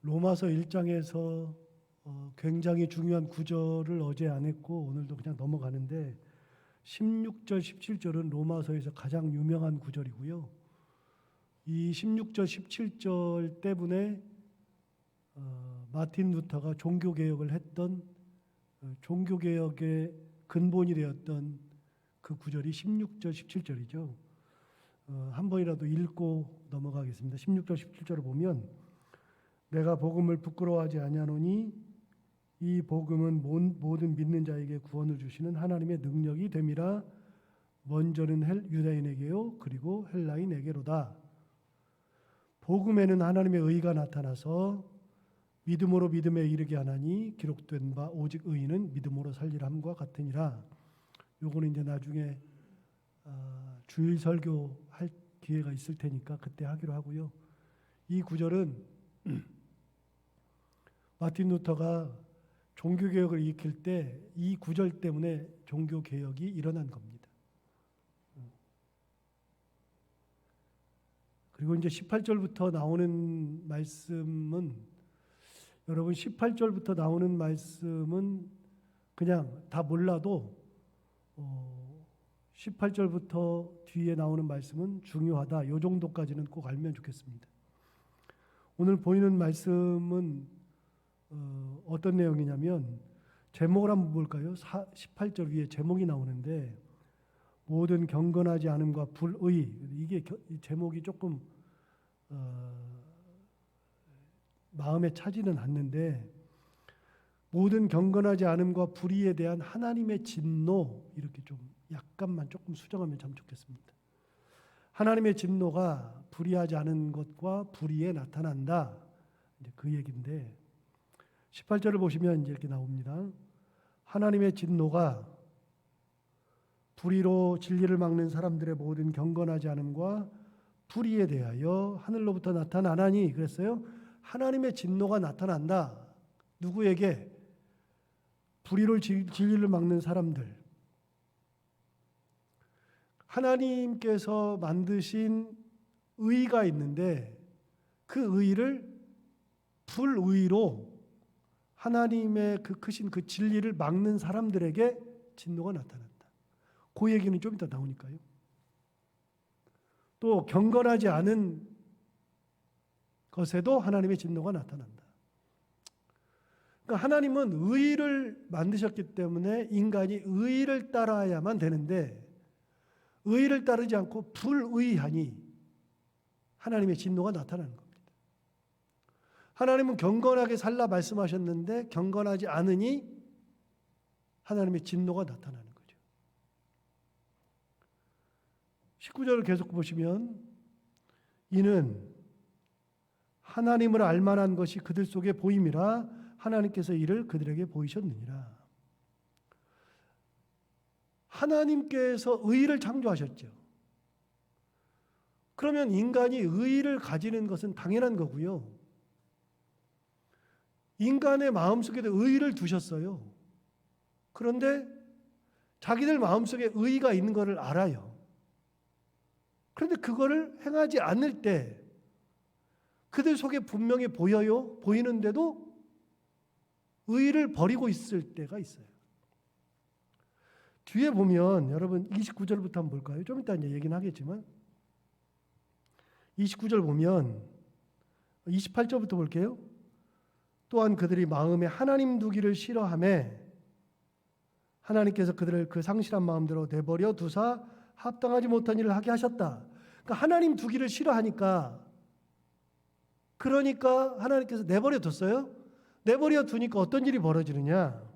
로마서 1장에서 굉장히 중요한 구절을 어제 안 했고 오늘도 그냥 넘어가는데 16절, 17절은 로마서에서 가장 유명한 구절이고요. 이 16절, 17절 때문에 마틴 루터가 종교개혁을 했던 종교개혁의 근본이 되었던 그 구절이 16절, 17절이죠. 한 번이라도 읽고 넘어가겠습니다. 16절, 17절을 보면 내가 복음을 부끄러워하지 아니하노니 이 복음은 모든 믿는 자에게 구원을 주시는 하나님의 능력이 됨이라. 먼저는 유다인에게요 그리고 헬라인에게로다. 복음에는 하나님의 의가 나타나서 믿음으로 믿음에 이르게 하나니 기록된 바 오직 의인은 믿음으로 살리라 함과 같으니라. 요거는 이제 나중에 주일 설교할 기회가 있을 테니까 그때 하기로 하고요. 이 구절은 마틴 루터가 종교개혁을 일으킬 때 이 구절 때문에 종교개혁이 일어난 겁니다. 그리고 이제 18절부터 나오는 말씀은 여러분 18절부터 나오는 말씀은 그냥 다 몰라도 18절부터 뒤에 나오는 말씀은 중요하다. 요 정도까지는 꼭 알면 좋겠습니다. 오늘 보이는 말씀은 어떤 내용이냐면 제목을 한번 볼까요? 18절 위에 제목이 나오는데 모든 경건하지 않음과 불의, 이게 제목이 조금 마음에 차지는 않는데 모든 경건하지 않음과 불의에 대한 하나님의 진노, 이렇게 좀 약간만 조금 수정하면 참 좋겠습니다. 하나님의 진노가 불의하지 않은 것과 불의에 나타난다. 이제 그 얘기인데 18절을 보시면 이제 이렇게 나옵니다. 하나님의 진노가 불의로 진리를 막는 사람들의 모든 경건하지 않음과 불의에 대하여 하늘로부터 나타나나니. 그랬어요. 하나님의 진노가 나타난다. 누구에게? 불의로 진리를 막는 사람들. 하나님께서 만드신 의가 있는데 그 의를 불의로 하나님의 그 크신 그 진리를 막는 사람들에게 진노가 나타난다. 그 얘기는 좀 이따 나오니까요. 또 경건하지 않은 것에도 하나님의 진노가 나타난다. 그러니까 하나님은 의를 만드셨기 때문에 인간이 의를 따라야만 되는데 의를 따르지 않고 불의하니 하나님의 진노가 나타나는 겁니다. 하나님은 경건하게 살라 말씀하셨는데 경건하지 않으니 하나님의 진노가 나타나는 거죠. 19절을 계속 보시면 이는 하나님을 알만한 것이 그들 속에 보임이라 하나님께서 이를 그들에게 보이셨느니라. 하나님께서 의를 창조하셨죠. 그러면 인간이 의를 가지는 것은 당연한 거고요. 인간의 마음속에도 의를 두셨어요. 그런데 자기들 마음속에 의가 있는 것을 알아요. 그런데 그거를 행하지 않을 때 그들 속에 분명히 보여요. 보이는데도 의를 버리고 있을 때가 있어요. 뒤에 보면 여러분 29절부터 한번 볼까요? 좀 이따 이제 얘기는 하겠지만 29절 보면 28절부터 볼게요. 또한 그들이 마음에 하나님 두기를 싫어하며 하나님께서 그들을 그 상실한 마음대로 내버려 두사 합당하지 못한 일을 하게 하셨다. 그러니까 하나님 두기를 싫어하니까 그러니까 하나님께서 내버려 뒀어요. 내버려 두니까 어떤 일이 벌어지느냐?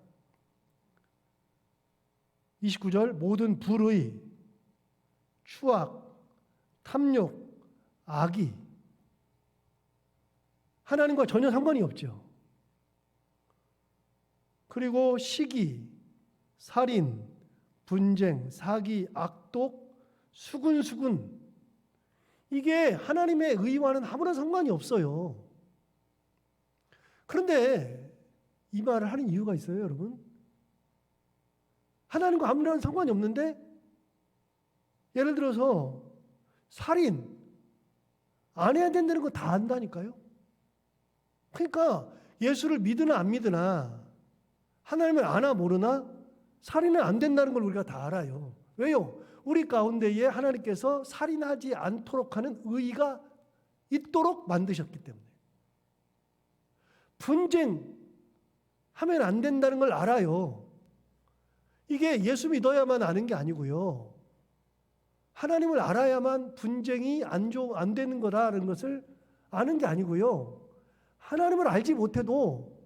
29절 모든 불의, 추악, 탐욕, 악이 하나님과 전혀 상관이 없죠. 그리고 시기, 살인, 분쟁, 사기, 악독, 수군수군 이게 하나님의 의와는 아무런 상관이 없어요. 그런데 이 말을 하는 이유가 있어요, 여러분. 하나님과 아무런 상관이 없는데 예를 들어서 살인 안 해야 된다는 거 다 안다니까요. 그러니까 예수를 믿으나 안 믿으나, 하나님을 아나 모르나 살인은 안 된다는 걸 우리가 다 알아요. 왜요? 우리 가운데에 하나님께서 살인하지 않도록 하는 의의가 있도록 만드셨기 때문에. 분쟁하면 안 된다는 걸 알아요. 이게 예수 믿어야만 아는 게 아니고요. 하나님을 알아야만 분쟁이 안 되는 거다라는 것을 아는 게 아니고요. 하나님을 알지 못해도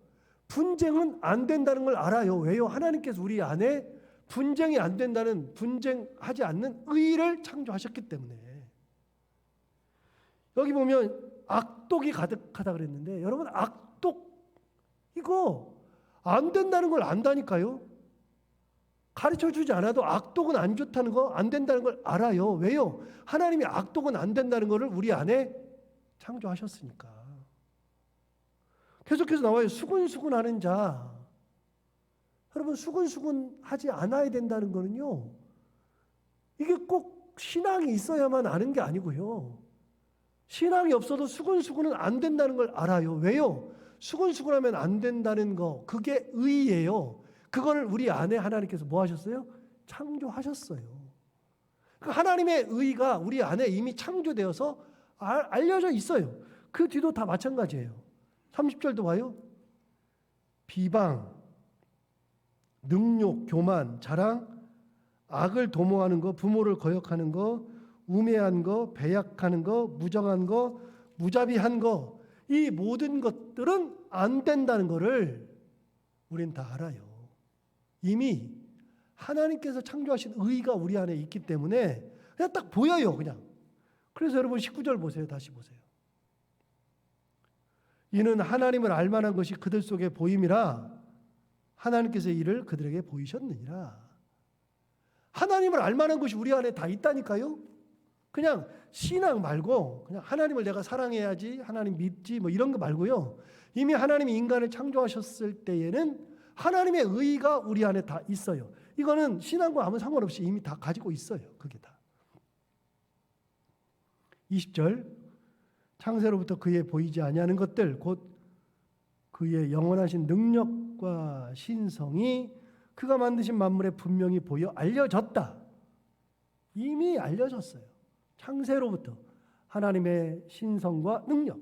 분쟁은 안 된다는 걸 알아요. 왜요? 하나님께서 우리 안에 분쟁이 안 된다는, 분쟁하지 않는 의의를 창조하셨기 때문에. 여기 보면 악독이 가득하다 그랬는데, 여러분 악독 이거 안 된다는 걸 안다니까요. 가르쳐주지 않아도 악독은 안 좋다는 거, 안 된다는 걸 알아요. 왜요? 하나님이 악독은 안 된다는 것을 우리 안에 창조하셨으니까. 계속해서 나와요. 수근수근하는 자. 여러분 수근수근하지 않아야 된다는 거는요, 이게 꼭 신앙이 있어야만 아는 게 아니고요. 신앙이 없어도 수근수근은 안 된다는 걸 알아요. 왜요? 수근수근하면 안 된다는 거, 그게 의예요. 그걸 우리 안에 하나님께서 뭐 하셨어요? 창조하셨어요. 하나님의 의가 우리 안에 이미 창조되어서 알려져 있어요. 그 뒤도 다 마찬가지예요. 30절도 봐요. 비방, 능욕, 교만, 자랑, 악을 도모하는 거, 부모를 거역하는 거, 우매한 거, 배약하는 거, 무정한 거, 무자비한 거, 이 모든 것들은 안 된다는 것을 우린 다 알아요. 이미 하나님께서 창조하신 의가 우리 안에 있기 때문에 그냥 딱 보여요, 그냥. 그래서 여러분 19절 보세요. 다시 보세요. 이는 하나님을 알만한 것이 그들 속에 보임이라 하나님께서 이를 그들에게 보이셨느니라. 하나님을 알만한 것이 우리 안에 다 있다니까요. 그냥 신앙 말고 그냥 하나님을 내가 사랑해야지, 하나님 믿지 뭐 이런 거 말고요. 이미 하나님이 인간을 창조하셨을 때에는 하나님의 의가 우리 안에 다 있어요. 이거는 신앙과 아무 상관없이 이미 다 가지고 있어요. 그게 다. 20절 창세로부터 그의 보이지 아니하는 것들 곧 그의 영원하신 능력과 신성이 그가 만드신 만물에 분명히 보여 알려졌다. 이미 알려졌어요. 창세로부터 하나님의 신성과 능력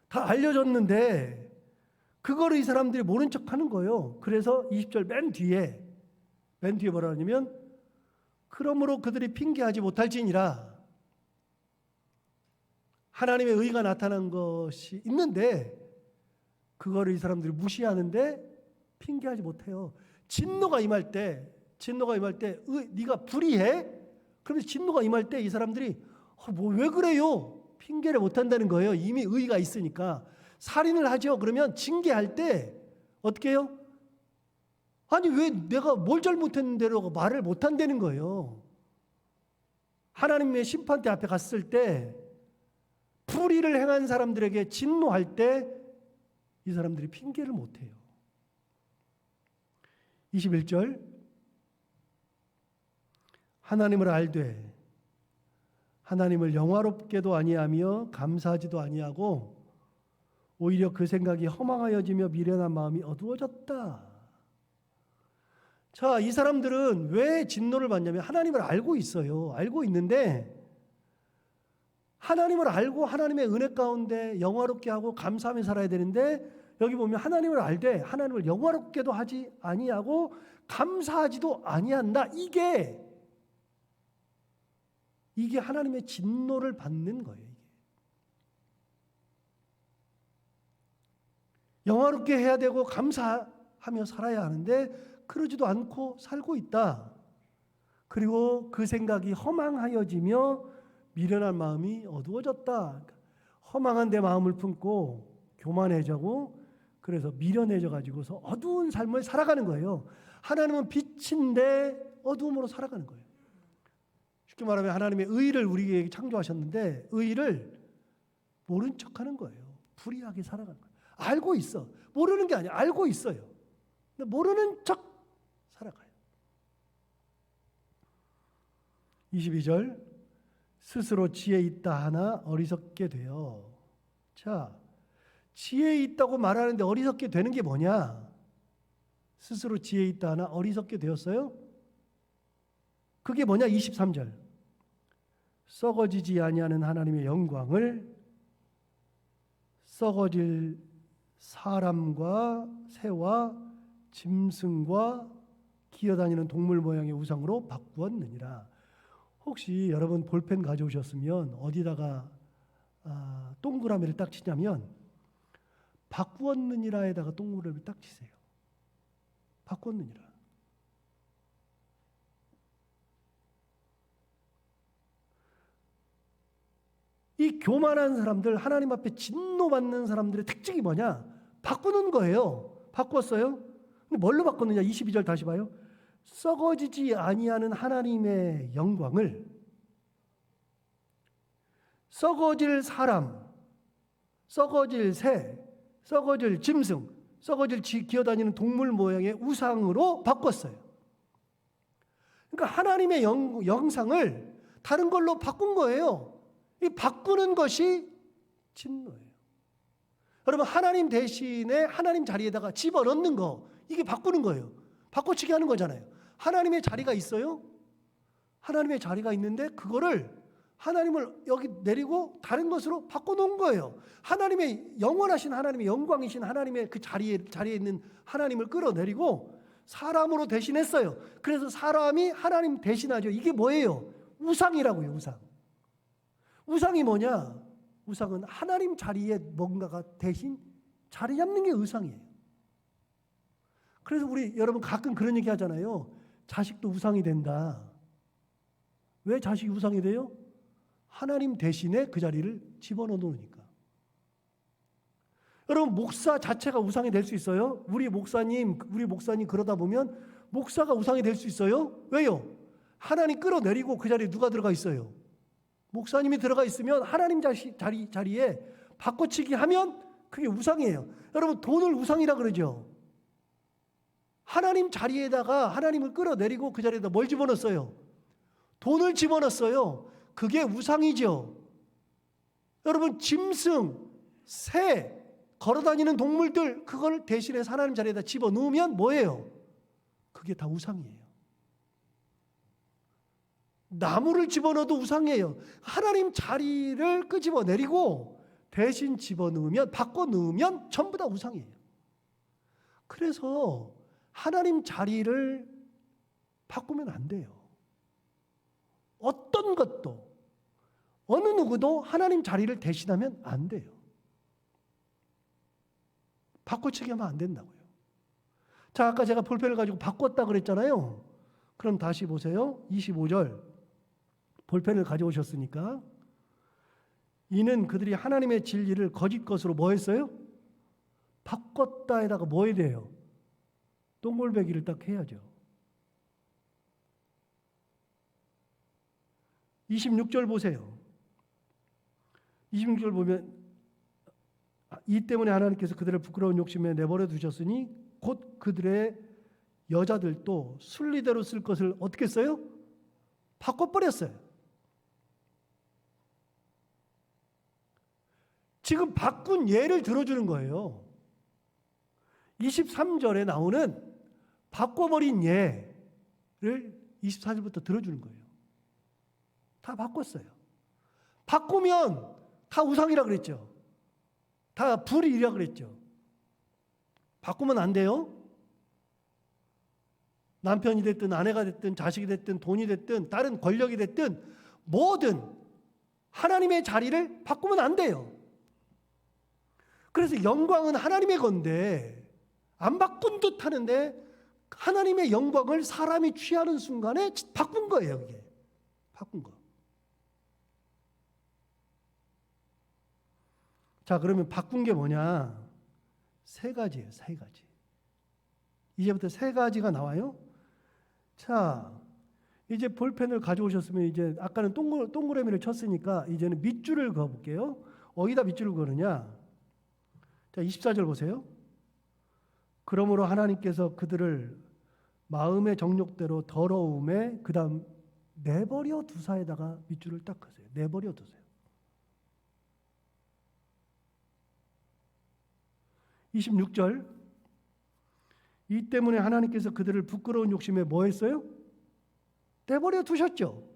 다 알려졌는데 그거를 이 사람들이 모른 척하는 거예요. 그래서 20절 맨 뒤에 뭐라 하냐면 그러므로 그들이 핑계하지 못할지니라. 하나님의 의가 나타난 것이 있는데 그거를 이 사람들이 무시하는데 핑계하지 못해요. 진노가 임할 때 네가 불의해? 그러면서 진노가 임할 때 이 사람들이 뭐 왜 그래요? 핑계를 못한다는 거예요. 이미 의가 있으니까. 살인을 하죠. 그러면 징계할 때 어떻게 해요? 아니 왜 내가 뭘 잘못했는데라고 말을 못한다는 거예요. 하나님의 심판대 앞에 갔을 때 불의를 행한 사람들에게 진노할 때 이 사람들이 핑계를 못해요. 21절 하나님을 알되 하나님을 영화롭게도 아니하며 감사하지도 아니하고 오히려 그 생각이 허망하여지며 미련한 마음이 어두워졌다. 자, 이 사람들은 왜 진노를 받냐면 하나님을 알고 있어요. 알고 있는데 하나님을 알고 하나님의 은혜 가운데 영화롭게 하고 감사하며 살아야 되는데 여기 보면 하나님을 알되 하나님을 영화롭게도 하지 아니하고 감사하지도 아니한다. 이게 하나님의 진노를 받는 거예요. 이게. 영화롭게 해야 되고 감사하며 살아야 하는데 그러지도 않고 살고 있다. 그리고 그 생각이 허망하여지며 미련한 마음이 어두워졌다. 허망한 내 마음을 품고 교만해지고 그래서 미련해져 가지고서 어두운 삶을 살아가는 거예요. 하나님은 빛인데 어두움으로 살아가는 거예요. 쉽게 말하면 하나님의 의를 우리에게 창조하셨는데 의를 모른 척하는 거예요. 불의하게 살아가는 거예요. 알고 있어. 모르는 게 아니야. 알고 있어요. 근데 모르는 척 살아가요. 22절 스스로 지혜 있다 하나 어리석게 되어 자, 지혜 있다고 말하는데 어리석게 되는 게 뭐냐? 스스로 지혜 있다 하나 어리석게 되었어요? 그게 뭐냐? 23절. 썩어지지 아니하는 하나님의 영광을 썩어질 사람과 새와 짐승과 기어다니는 동물 모양의 우상으로 바꾸었느니라. 혹시 여러분 볼펜 가져오셨으면 어디다가 동그라미를 딱 치냐면 바꾸었느니라에다가 동그라미를 딱 치세요. 바꾸었느니라. 이 교만한 사람들, 하나님 앞에 진노받는 사람들의 특징이 뭐냐? 바꾸는 거예요. 바꿨어요? 근데 뭘로 바꿨느냐? 22절 다시 봐요. 썩어지지 아니하는 하나님의 영광을 썩어질 사람, 썩어질 새, 썩어질 짐승, 썩어질 기어다니는 동물 모양의 우상으로 바꿨어요. 그러니까 하나님의 영상을 다른 걸로 바꾼 거예요. 이 바꾸는 것이 진노예요. 여러분, 하나님 대신에 하나님 자리에다가 집어넣는 거, 이게 바꾸는 거예요. 바꿔치기 하는 거잖아요. 하나님의 자리가 있어요. 하나님의 자리가 있는데 그거를 하나님을 여기 내리고 다른 것으로 바꿔놓은 거예요. 하나님의 영원하신 하나님의 영광이신 하나님의 그 자리에 있는 하나님을 끌어내리고 사람으로 대신했어요. 그래서 사람이 하나님 대신하죠. 이게 뭐예요? 우상이라고요. 우상. 우상이 뭐냐? 우상은 하나님 자리에 뭔가가 대신 자리 잡는 게 우상이에요. 그래서 우리 여러분 가끔 그런 얘기 하잖아요. 자식도 우상이 된다. 왜 자식이 우상이 돼요? 하나님 대신에 그 자리를 집어넣어 놓으니까. 여러분, 목사 자체가 우상이 될 수 있어요? 우리 목사님 그러다 보면 목사가 우상이 될 수 있어요? 왜요? 하나님 끌어내리고 그 자리에 누가 들어가 있어요? 목사님이 들어가 있으면 하나님 자리에 바꿔치기 하면 그게 우상이에요. 여러분, 돈을 우상이라 그러죠. 하나님 자리에다가 하나님을 끌어내리고 그 자리에다 뭘 집어넣었어요? 돈을 집어넣었어요. 그게 우상이죠. 여러분, 짐승, 새, 걸어다니는 동물들, 그걸 대신해서 하나님 자리에다 집어넣으면 뭐예요? 그게 다 우상이에요. 나무를 집어넣어도 우상이에요. 하나님 자리를 끄집어내리고 대신 집어넣으면, 바꿔넣으면 전부 다 우상이에요. 그래서 하나님 자리를 바꾸면 안 돼요. 어떤 것도, 어느 누구도 하나님 자리를 대신하면 안 돼요. 바꿔치기 하면 안 된다고요. 자, 아까 제가 볼펜을 가지고 바꿨다 그랬잖아요. 그럼 다시 보세요. 25절. 볼펜을 가져오셨으니까. 이는 그들이 하나님의 진리를 거짓 것으로 뭐 했어요? 바꿨다에다가 뭐 해야 돼요? 동글배기를 딱 해야죠. 26절 보세요. 26절 보면 이 때문에 하나님께서 그들을 부끄러운 욕심에 내버려 두셨으니 곧 그들의 여자들도 순리대로 쓸 것을 어떻게 써요? 바꿔버렸어요. 지금 바꾼 예를 들어주는 거예요. 23절에 나오는 바꿔버린 예를 24절부터 들어주는 거예요. 다 바꿨어요. 바꾸면 다 우상이라 그랬죠. 다 불이라 그랬죠. 바꾸면 안 돼요. 남편이 됐든 아내가 됐든 자식이 됐든 돈이 됐든 다른 권력이 됐든 뭐든 하나님의 자리를 바꾸면 안 돼요. 그래서 영광은 하나님의 건데 안 바꾼 듯 하는데 하나님의 영광을 사람이 취하는 순간에 바꾼 거예요. 이게 바꾼 거. 자, 그러면 바꾼 게 뭐냐? 세 가지예요. 세 가지. 이제부터 세 가지가 나와요. 자, 이제 볼펜을 가져오셨으면 이제 아까는 동그라미를 쳤으니까 이제는 밑줄을 그어볼게요. 어디다 밑줄을 그느냐? 자, 24절 보세요. 그러므로 하나님께서 그들을 마음의 정욕대로 더러움에 그 다음 내버려 두사에다가 밑줄을 딱 하세요. 내버려 두세요. 26절. 이 때문에 하나님께서 그들을 부끄러운 욕심에 뭐 했어요? 내버려 두셨죠.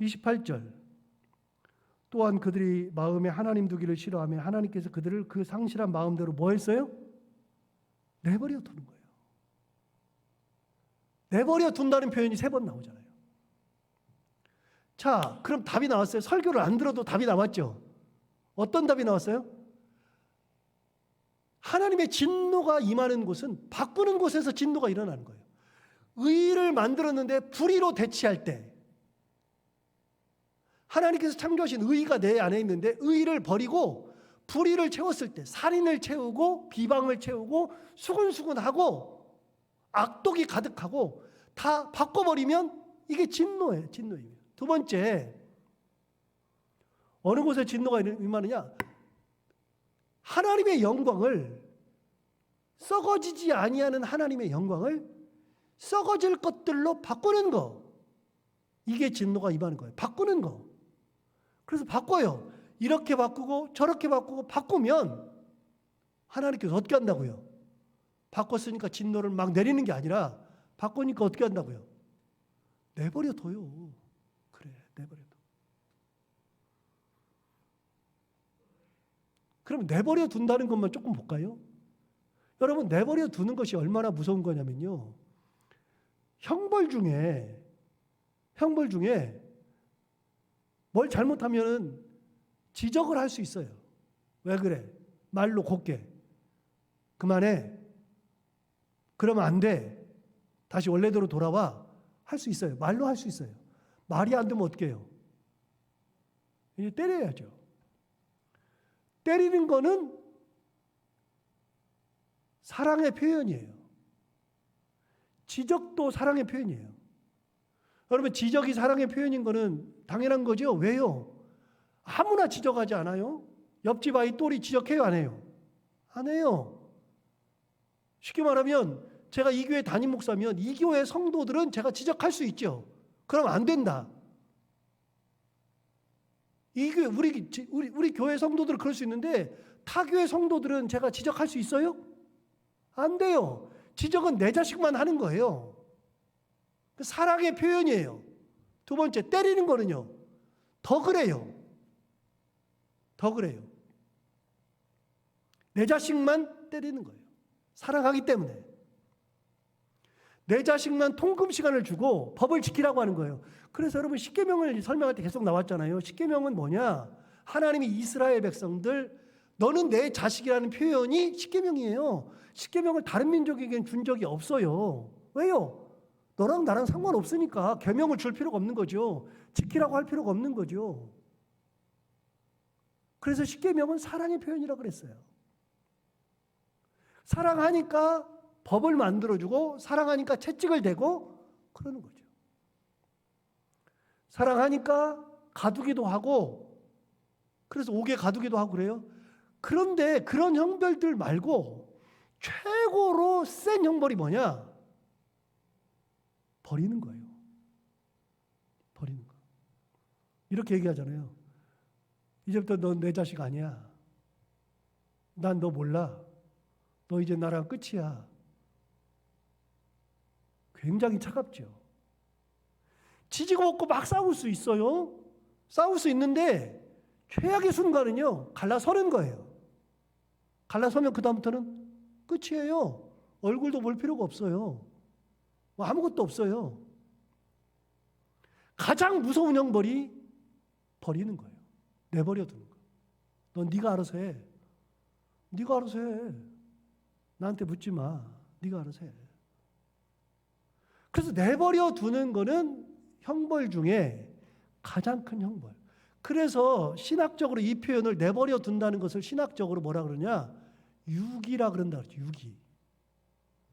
28절. 또한 그들이 마음에 하나님 두기를 싫어하며 하나님께서 그들을 그 상실한 마음대로 뭐 했어요? 내버려 두는 거예요. 내버려 둔다는 표현이 3번 나오잖아요. 자, 그럼 답이 나왔어요. 설교를 안 들어도 답이 나왔죠. 어떤 답이 나왔어요? 하나님의 진노가 임하는 곳은 바꾸는 곳에서 진노가 일어나는 거예요. 의를 만들었는데 불의로 대치할 때, 하나님께서 창조하신 의가 내 안에 있는데 의를 버리고 불의를 채웠을 때, 살인을 채우고 비방을 채우고 수군수군하고 악독이 가득하고 다 바꿔버리면 이게 진노예요. 진노입니다. 두 번째, 어느 곳에 진노가 임하느냐? 하나님의 영광을, 썩어지지 아니하는 하나님의 영광을 썩어질 것들로 바꾸는 거, 이게 진노가 임하는 거예요. 바꾸는 거. 그래서 바꿔요. 이렇게 바꾸고 저렇게 바꾸고 바꾸면 하나님께서 어떻게 한다고요? 바꿨으니까 진노를 막 내리는 게 아니라 바꾸니까 어떻게 한다고요? 내버려 둬요. 그래, 내버려 둬. 그럼 내버려 둔다는 것만 조금 볼까요? 여러분, 내버려 두는 것이 얼마나 무서운 거냐면요, 형벌 중에 뭘 잘못하면 지적을 할 수 있어요. 왜 그래? 말로 곱게. 그만해. 그러면 안 돼. 다시 원래대로 돌아와. 할 수 있어요. 말로 할 수 있어요. 말이 안 되면 어떻게 해요? 이제 때려야죠. 때리는 거는 사랑의 표현이에요. 지적도 사랑의 표현이에요. 여러분, 지적이 사랑의 표현인 거는 당연한 거죠. 왜요? 아무나 지적하지 않아요? 옆집 아이 또리 지적해요? 안 해요? 안 해요. 쉽게 말하면 제가 이 교회 담임 목사면 이 교회 성도들은 제가 지적할 수 있죠. 그럼 안 된다. 이 교회, 우리 교회 성도들은 그럴 수 있는데 타 교회 성도들은 제가 지적할 수 있어요? 안 돼요. 지적은 내 자식만 하는 거예요. 사랑의 표현이에요. 두 번째, 때리는 거는요, 더 그래요. 더 그래요. 내 자식만 때리는 거예요. 사랑하기 때문에. 내 자식만 통금 시간을 주고 법을 지키라고 하는 거예요. 그래서 여러분, 십계명을 설명할 때 계속 나왔잖아요. 십계명은 뭐냐? 하나님이 이스라엘 백성들, 너는 내 자식이라는 표현이 십계명이에요. 십계명을 다른 민족에겐 준 적이 없어요. 왜요? 너랑 나랑 상관없으니까 계명을 줄 필요가 없는 거죠. 지키라고 할 필요가 없는 거죠. 그래서 십계명은 사랑의 표현이라고 그랬어요. 사랑하니까 법을 만들어주고, 사랑하니까 채찍을 대고 그러는 거죠. 사랑하니까 가두기도 하고, 그래서 옥에 가두기도 하고 그래요. 그런데 그런 형벌들 말고 최고로 센 형벌이 뭐냐? 버리는 거예요. 버리는 거. 이렇게 얘기하잖아요. 이제부터 넌 내 자식 아니야. 난 너 몰라. 너 이제 나랑 끝이야. 굉장히 차갑죠. 지지고 볶고 막 싸울 수 있어요. 싸울 수 있는데 최악의 순간은요, 갈라서는 거예요. 갈라서면 그 다음부터는 끝이에요. 얼굴도 볼 필요가 없어요. 뭐 아무것도 없어요. 가장 무서운 형벌이 버리는 거예요. 내버려 두는 거. 넌 네가 알아서 해. 네가 알아서 해. 나한테 묻지 마. 네가 알아서 해. 그래서 내버려 두는 거는 형벌 중에 가장 큰 형벌. 그래서 신학적으로 이 표현을 내버려 둔다는 것을 신학적으로 뭐라 그러냐? 유기라 그런다 그러죠. 유기.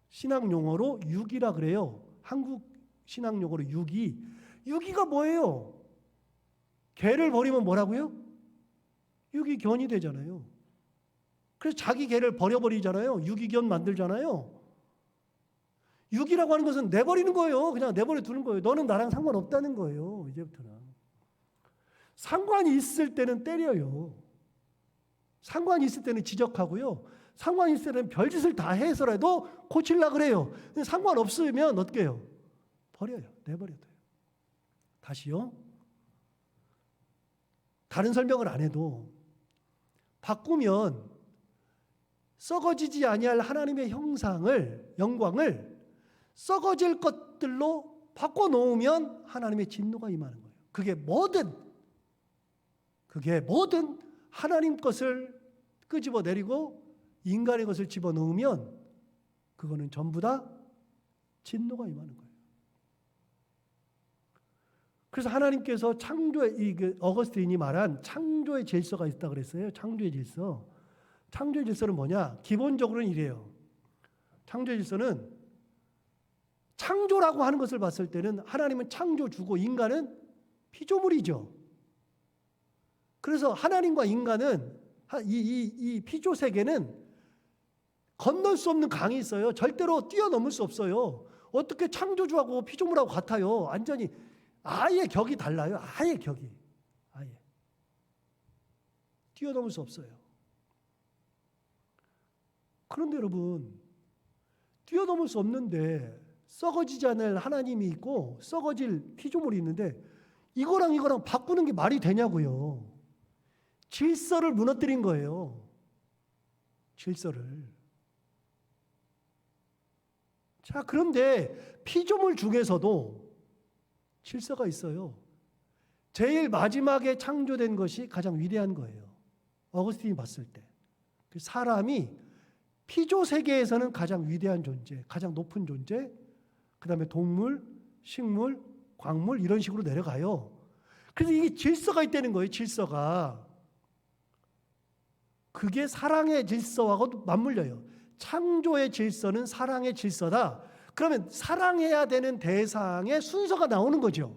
신학 용어로 유기라 그래요. 한국 신학 용어로 유기. 유기가 뭐예요? 개를 버리면 뭐라고요? 유기견이 되잖아요. 그래서 자기 개를 버려버리잖아요. 유기견 만들잖아요. 유기라고 하는 것은 내버리는 거예요. 그냥 내버려 두는 거예요. 너는 나랑 상관없다는 거예요. 이제부터는. 상관이 있을 때는 때려요. 상관이 있을 때는 지적하고요. 상관이 있을 때는 별짓을 다 해서라도 고치려고 그래요. 근데 상관없으면 어떻게 해요? 버려요. 내버려둬요. 다시요. 다른 설명을 안 해도 바꾸면 썩어지지 아니할 하나님의 형상을, 영광을 썩어질 것들로 바꿔놓으면 하나님의 진노가 임하는 거예요. 그게 뭐든 하나님 것을 끄집어내리고 인간의 것을 집어넣으면 그거는 전부 다 진노가 임하는 거예요. 그래서 하나님께서 창조의, 어거스틴이 말한 창조의 질서가 있다 그랬어요. 창조의 질서. 창조의 질서는 뭐냐? 기본적으로는 이래요. 창조의 질서는 창조라고 하는 것을 봤을 때는 하나님은 창조주고 인간은 피조물이죠. 그래서 하나님과 인간은 이 피조 세계는 건널 수 없는 강이 있어요. 절대로 뛰어넘을 수 없어요. 어떻게 창조주하고 피조물하고 같아요? 완전히 아예 격이 달라요. 아예 격이. 아예. 뛰어넘을 수 없어요. 그런데 여러분, 뛰어넘을 수 없는데 썩어지지 않을 하나님이 있고 썩어질 피조물이 있는데 이거랑 바꾸는 게 말이 되냐고요. 질서를 무너뜨린 거예요. 질서를. 자, 그런데 피조물 중에서도 질서가 있어요. 제일 마지막에 창조된 것이 가장 위대한 거예요. 어거스틴이 봤을 때. 사람이 피조 세계에서는 가장 위대한 존재, 가장 높은 존재, 그 다음에 동물, 식물, 광물 이런 식으로 내려가요. 그래서 이게 질서가 있다는 거예요. 질서가. 그게 사랑의 질서하고 맞물려요. 창조의 질서는 사랑의 질서다. 그러면 사랑해야 되는 대상의 순서가 나오는 거죠.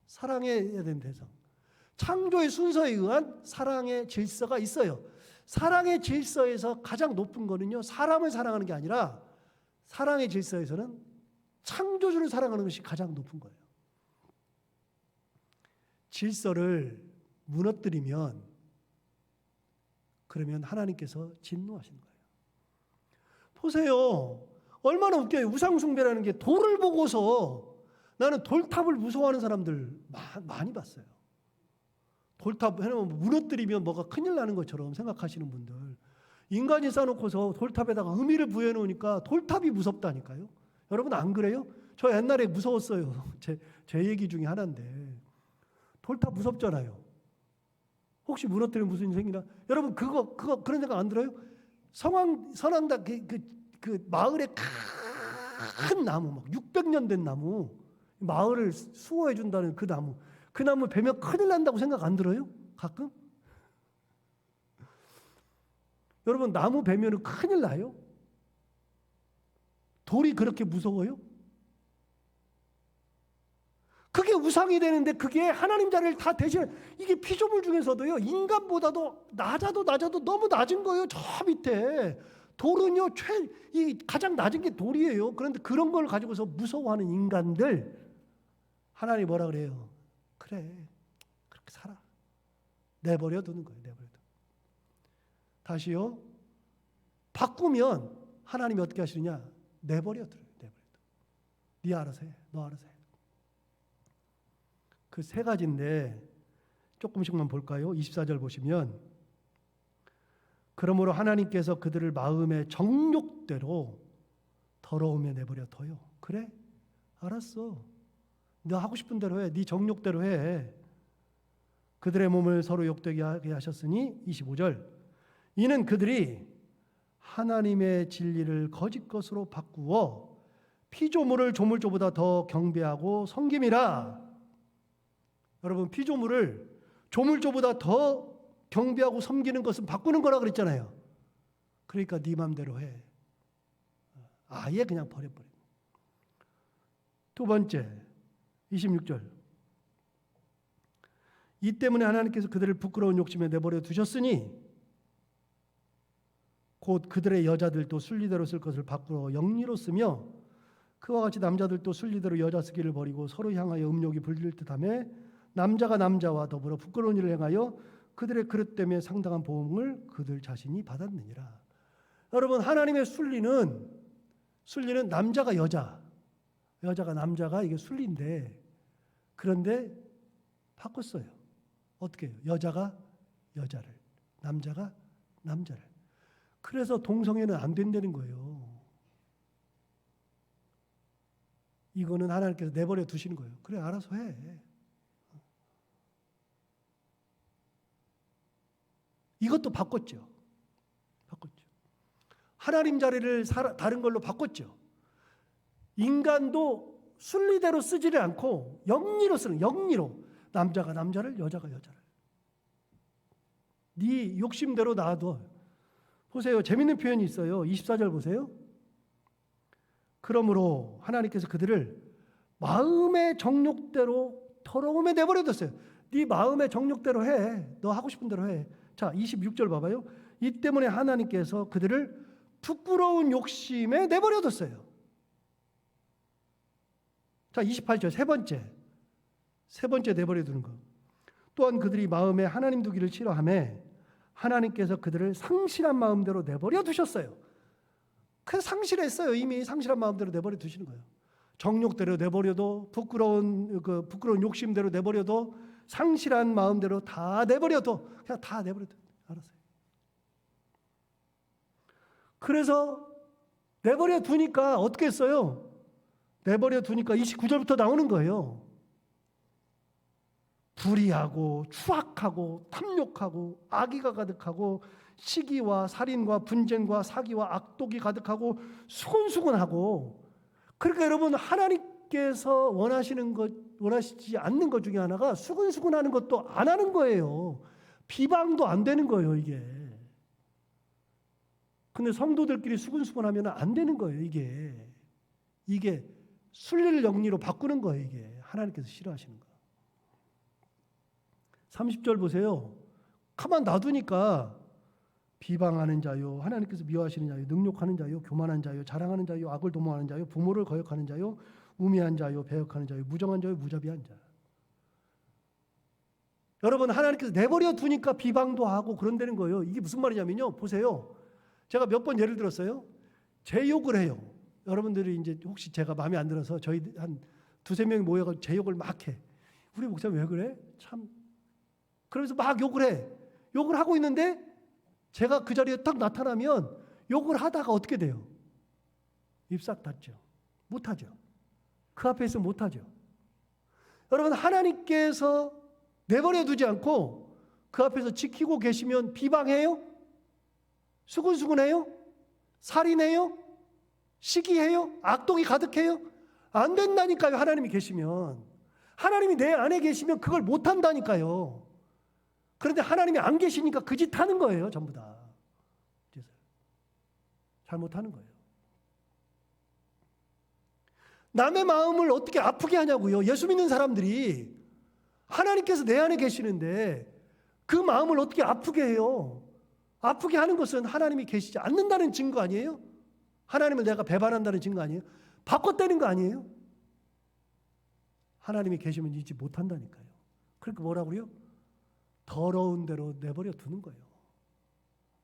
사랑해야 되는 대상. 창조의 순서에 의한 사랑의 질서가 있어요. 사랑의 질서에서 가장 높은 거는요, 사람을 사랑하는 게 아니라 사랑의 질서에서는 창조주를 사랑하는 것이 가장 높은 거예요. 질서를 무너뜨리면 그러면 하나님께서 진노하시는 거예요. 보세요. 얼마나 웃겨요. 우상숭배라는 게 돌을 보고서 나는 돌탑을 무서워하는 사람들 많이 봤어요. 돌탑 해놓으면 무너뜨리면 뭐가 큰일 나는 것처럼 생각하시는 분들. 인간이 쌓아놓고서 돌탑에다가 의미를 부여해놓으니까 돌탑이 무섭다니까요. 여러분 안 그래요? 저 옛날에 무서웠어요. 제 얘기 중에 하나인데. 돌탑 무섭잖아요. 혹시 무너뜨리면 무슨 일이 생기나? 여러분 그런 생각 안 들어요? 선왕당 그 마을에 큰 나무, 막 600년 된 나무, 마을을 수호해 준다는 그 나무 베면 큰일 난다고 생각 안 들어요? 가끔? 여러분 나무 베면은 큰일 나요? 돌이 그렇게 무서워요? 그게 우상이 되는데 그게 하나님 자리를 다 대신해. 이게 피조물 중에서도요, 인간보다도 낮아도 너무 낮은 거예요. 저 밑에 돌은요, 가장 낮은 게 돌이에요. 그런데 그런 걸 가지고서 무서워하는 인간들, 하나님 뭐라 그래요? 그래, 그렇게 살아. 내버려 두는 거예요. 내버려 두. 다시요, 바꾸면 하나님이 어떻게 하시느냐? 내버려 두요. 내버려 두. 네 알아서 해. 너 알아서 해. 그 세 가지인데 조금씩만 볼까요? 24절 보시면, 그러므로 하나님께서 그들을 마음의 정욕대로 더러움에 내버려 둬요. 그래? 알았어. 너 하고 싶은 대로 해. 네 정욕대로 해. 그들의 몸을 서로 욕되게 하게 하셨으니 25절. 이는 그들이 하나님의 진리를 거짓 것으로 바꾸어 피조물을 조물조보다 더 경배하고 섬김이라. 여러분, 피조물을 조물조보다 더 경배하고 섬기는 것은 바꾸는 거라 그랬잖아요. 그러니까 네 맘대로 해. 아예 그냥 버려버려. 두 번째, 26절. 이 때문에 하나님께서 그들을 부끄러운 욕심에 내버려 두셨으니 곧 그들의 여자들도 순리대로 쓸 것을 바꾸어 영리로 쓰며 그와 같이 남자들도 순리대로 여자 쓰기를 버리고 서로 향하여 음욕이 불릴 듯하며 남자가 남자와 더불어 부끄러운 일을 행하여 그들의 그릇 때문에 상당한 보응을 그들 자신이 받았느니라. 여러분, 하나님의 순리는 남자가 여자가 남자가 이게 순리인데, 그런데 바꿨어요. 어떻게 해요? 여자가 여자를, 남자가 남자를. 그래서 동성애는 안 된다는 거예요. 이거는 하나님께서 내버려 두시는 거예요. 그래, 알아서 해. 이것도 바꿨죠. 하나님 자리를 다른 걸로 바꿨죠. 인간도 순리대로 쓰지를 않고 영리로 쓰는, 영리로. 남자가 남자를, 여자가 여자를. 네 욕심대로 놔둬. 보세요. 재밌는 표현이 있어요. 24절 보세요. 그러므로 하나님께서 그들을 마음의 정욕대로 더러움에 내버려뒀어요. 네 마음의 정욕대로 해. 너 하고 싶은 대로 해. 자, 26절 봐봐요. 이 때문에 하나님께서 그들을 부끄러운 욕심에 내버려뒀어요. 자, 28절 세 번째 내버려두는 거. 또한 그들이 마음에 하나님 두기를 싫어하며 하나님께서 그들을 상실한 마음대로 내버려두셨어요. 그래서 상실했어요. 이미 상실한 마음대로 내버려두시는 거예요. 정욕대로 내버려도, 부끄러운 욕심대로 내버려도, 상실한 마음대로 다 내버려도, 그냥 다 내버려도 알았어요. 그래서 내버려 두니까 어떻게 했어요? 내버려 두니까 29절부터 나오는 거예요. 불의하고 추악하고 탐욕하고 악의가 가득하고 시기와 살인과 분쟁과 사기와 악독이 가득하고 수근수근하고. 그러니까 여러분, 하나님께서 원하시지 않는 것 중에 하나가 수근수근하는 것도 안 하는 거예요. 비방도 안 되는 거예요, 이게. 근데 성도들끼리 수근수근하면 안 되는 거예요, 이게 순리를 영리로 바꾸는 거예요, 이게. 하나님께서 싫어하시는 거. 30절 보세요. 가만 놔두니까 비방하는 자요, 하나님께서 미워하시는 자요, 능욕하는 자요, 교만한 자요, 자랑하는 자요, 악을 도모하는 자요, 부모를 거역하는 자요, 우매한 자요, 배역하는 자요, 무정한 자요, 무자비한 자. 여러분, 하나님께서 내버려 두니까 비방도 하고 그런다는 거예요. 이게 무슨 말이냐면요, 보세요. 제가 몇 번 예를 들었어요. 제 욕을 해요. 여러분들이 이제 혹시 제가 마음에 안 들어서 저희 한 두세 명이 모여가지고 제 욕을 막 해. 우리 목사님 왜 그래? 참. 그러면서 막 욕을 해. 욕을 하고 있는데 제가 그 자리에 딱 나타나면 욕을 하다가 어떻게 돼요? 입 싹 닫죠. 못하죠. 그 앞에 있으면 못하죠. 여러분, 하나님께서 내버려 두지 않고 그 앞에서 지키고 계시면 비방해요? 수근수근해요? 살인해요? 시기해요? 악독이 가득해요? 안 된다니까요. 하나님이 계시면. 하나님이 내 안에 계시면 그걸 못한다니까요. 그런데 하나님이 안 계시니까 그 짓 하는 거예요. 전부 다. 잘못하는 거예요. 남의 마음을 어떻게 아프게 하냐고요. 예수 믿는 사람들이. 하나님께서 내 안에 계시는데 그 마음을 어떻게 아프게 해요. 아프게 하는 것은 하나님이 계시지 않는다는 증거 아니에요? 하나님을 내가 배반한다는 증거 아니에요? 바꿨다는 거 아니에요? 하나님이 계시면 잊지 못한다니까요. 그러니까 뭐라고요? 더러운 대로 내버려 두는 거예요.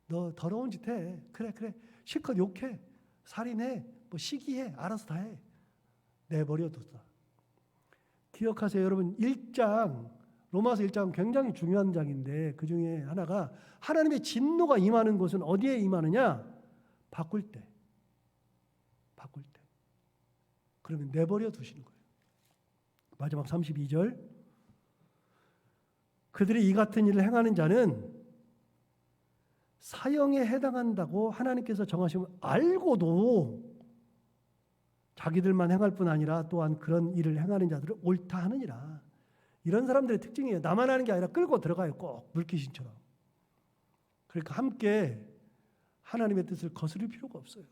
너 더러운 짓 해. 그래. 실컷 욕해. 살인해. 뭐 시기해. 알아서 다 해. 내버려 뒀다. 기억하세요. 여러분, 1장, 로마서 1장은 굉장히 중요한 장인데 그 중에 하나가 하나님의 진노가 임하는 곳은 어디에 임하느냐? 바꿀 때. 그러면 내버려 두시는 거예요. 마지막 32절. 그들이 이 같은 일을 행하는 자는 사형에 해당한다고 하나님께서 정하심을 알고도 자기들만 행할 뿐 아니라 또한 그런 일을 행하는 자들을 옳다 하느니라. 이런 사람들의 특징이에요. 나만 하는 게 아니라 끌고 들어가요. 꼭 물귀신처럼. 그러니까 함께 하나님의 뜻을 거스릴 필요가 없어요.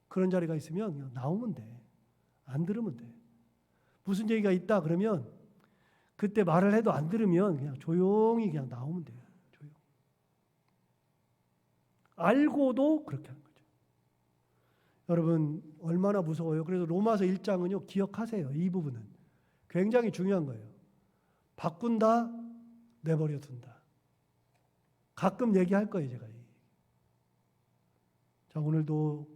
그런 자리가 있으면 그냥 나오면 돼. 안 들으면 돼. 무슨 얘기가 있다 그러면 그때 말을 해도 안 들으면 그냥 조용히 그냥 나오면 돼요. 조용. 알고도 그렇게 하는 거죠. 여러분, 얼마나 무서워요. 그래서 로마서 1장은요, 기억하세요. 이 부분은 굉장히 중요한 거예요. 바꾼다, 내버려 둔다. 가끔 얘기할 거예요, 제가. 자, 오늘도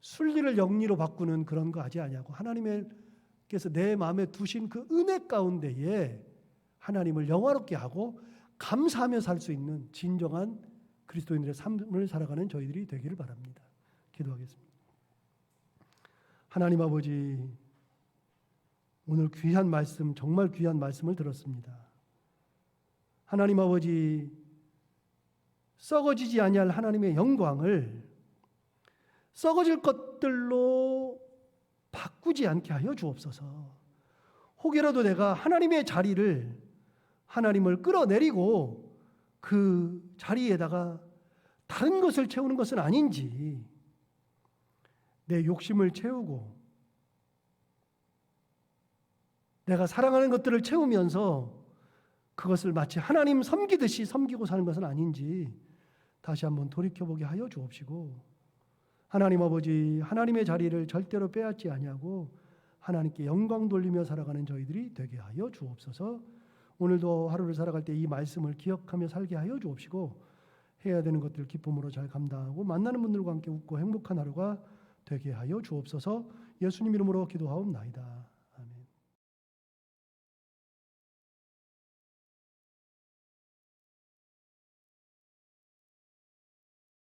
순리를 영리로 바꾸는 그런 거 하지 아니하고 하나님께서 내 마음에 두신 그 은혜 가운데에 하나님을 영화롭게 하고 감사하며 살 수 있는 진정한 그리스도인들의 삶을 살아가는 저희들이 되기를 바랍니다. 기도하겠습니다. 하나님 아버지, 오늘 귀한 말씀, 정말 귀한 말씀을 들었습니다. 하나님 아버지, 썩어지지 아니할 하나님의 영광을 썩어질 것들로 바꾸지 않게 하여 주옵소서. 혹여라도 내가 하나님의 자리를, 하나님을 끌어내리고 그 자리에다가 다른 것을 채우는 것은 아닌지, 내 욕심을 채우고 내가 사랑하는 것들을 채우면서 그것을 마치 하나님 섬기듯이 섬기고 사는 것은 아닌지 다시 한번 돌이켜보게 하여 주옵시고, 하나님 아버지, 하나님의 자리를 절대로 빼앗지 아니하고 하나님께 영광 돌리며 살아가는 저희들이 되게 하여 주옵소서. 오늘도 하루를 살아갈 때 이 말씀을 기억하며 살게 하여 주옵시고, 해야 되는 것들 기쁨으로 잘 감당하고 만나는 분들과 함께 웃고 행복한 하루가 되게 하여 주옵소서. 예수님 이름으로 기도하옵나이다.